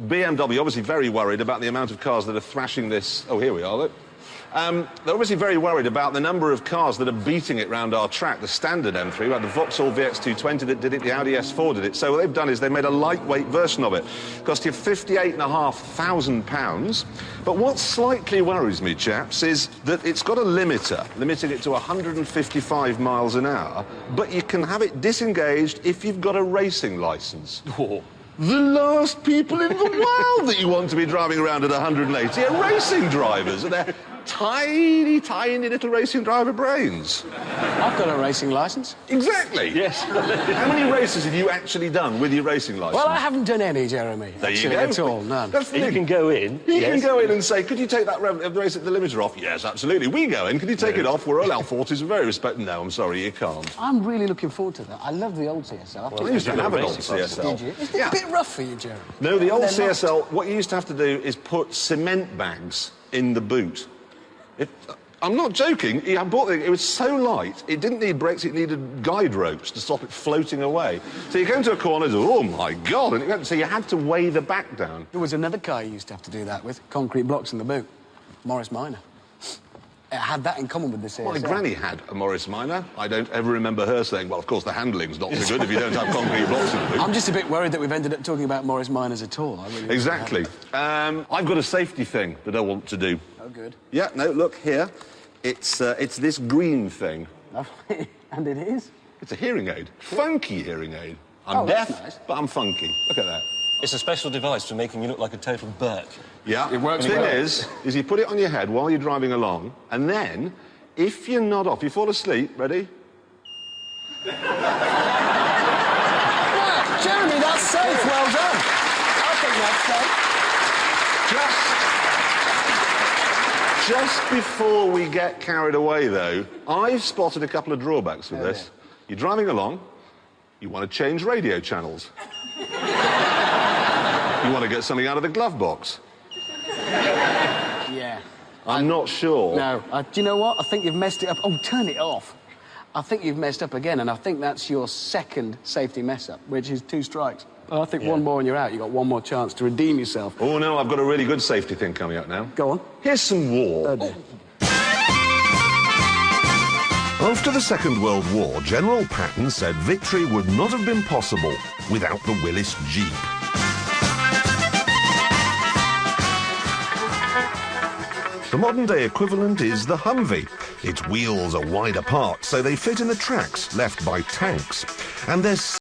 BMW obviously very worried about the amount of cars that are thrashing this... Oh, here we are, look. They're obviously very worried about the number of cars that are beating it round our track, the standard M3. We had the Vauxhall VX220 that did it, the Audi S4 did it. So what they've done is they made a lightweight version of it. Cost you £58,500. But what slightly worries me, chaps, is that it's got a limiter, limiting it to 155 miles an hour, but you can have it disengaged if you've got a racing licence. Oh. The last people in the world that you want to be driving around at 180 are racing drivers, and they're tiny, tiny little racing driver brains. I've got a racing licence. Exactly. Yes. How many races have you actually done with your racing licence? Well, I haven't done any, Jeremy. There you Actually, go. at all, none. That's the You thing. can go in. You yes. can go in and say, could you take that race at the limiter off? Yes, absolutely. We go in. Can you take it off? We're all L40s. We're very respectful. No, I'm sorry, you can't. I'm really looking forward to that. I love the old CSL. I used to have an old racing CSL. Did you? Isn't it a bit rough for you, Jeremy? No, the old They're not. CSL, what you used to have to do is put cement bags in the boot. I'm not joking. I bought it. It was so light, it didn't need brakes, it needed guide ropes to stop it floating away. So you go into a corner and oh, my God, and so you had to weigh the back down. There was another car you used to have to do that with, concrete blocks in the boot. Morris Minor. It had that in common with the CSL. My granny had a Morris Minor. I don't ever remember her saying, well, of course, the handling's not so good if you don't have concrete blocks in the boot. I'm just a bit worried that we've ended up talking about Morris Minors at all. I really Exactly. I've got a safety thing that I want to do. Oh, good. Yeah, no, look here. It's this green thing. And it is? It's a hearing aid. Funky hearing aid. I'm that's deaf, nice. but I'm funky. Look at that. It's a special device for making you look like a total Burke. Yeah. It works The thing well. is you put it on your head while you're driving along, and then, if you nod off, you fall asleep, ready? Yeah, Jeremy, that's safe. Well done. I think that's safe. Just before we get carried away, though, I've spotted a couple of drawbacks with this. You're driving along, you want to change radio channels. You want to get something out of the glove box. Yeah. I'm not sure. No. Do you know what? I think you've messed it up. Oh, turn it off. I think you've messed up again, and I think that's your second safety mess-up, which is 2 strikes. I think one more and you're out. You've got one more chance to redeem yourself. Oh, no, I've got a really good safety thing coming up now. Go on. Here's some war. Oh, dear. After the Second World War, General Patton said victory would not have been possible without the Willys Jeep. The modern-day equivalent is the Humvee. Its wheels are wide apart, so they fit in the tracks left by tanks. And there's